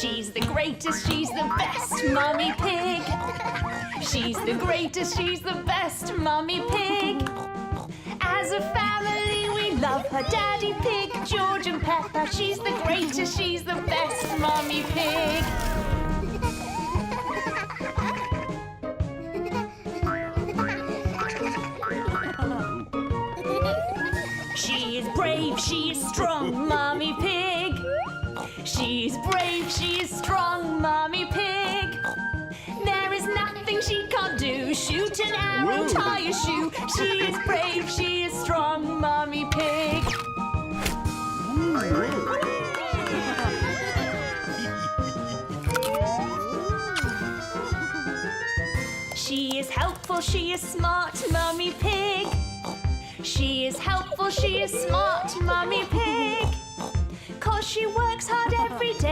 She's the greatest, she's the best, Mummy Pig. She's the greatest, she's the best, Mummy Pig. As a family we love her, Daddy Pig, George and Peppa. She's the greatest, she's the best, Mummy Pig. She is brave, she is strong, Mummy Pig. She's brave, she is strong, Mummy Pig. There is nothing she can't do. Shoot an arrow, tie a shoe. She is brave, she is strong, Mummy Pig. She is helpful, she is smart, Mummy Pig. She is helpful, she is smart, Mummy Pig. 'Cause she works hard every day.